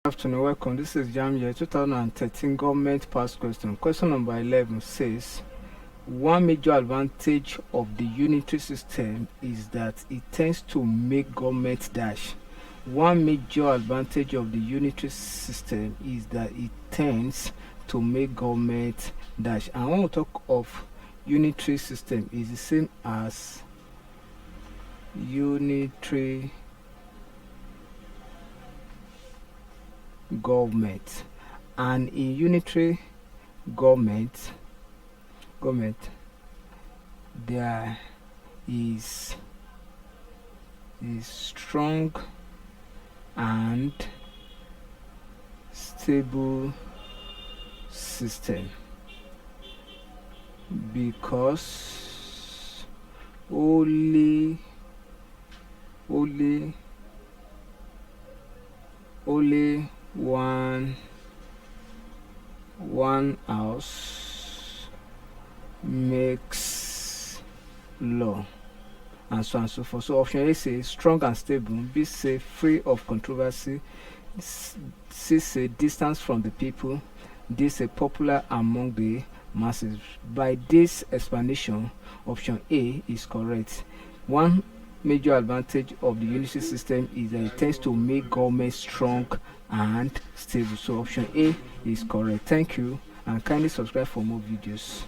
Good afternoon, welcome. This is Jamb here. 2013 government past question. Question number 11 says, one major advantage of the unitary system is that it tends to make government dash. One major advantage of the unitary system is that it tends to make government dash. And when we talk of unitary system, is the same as unitary government. And in unitary government there is strong and stable system, because only one house makes law, and so on and so forth. So option A says strong and stable, B says free of controversy, C says distance from the people, D says popular among the masses. By this explanation, option A is correct. One major advantage of the unitary system is that it tends to make government strong and stable. So option A is correct. Thank you, and kindly subscribe for more videos.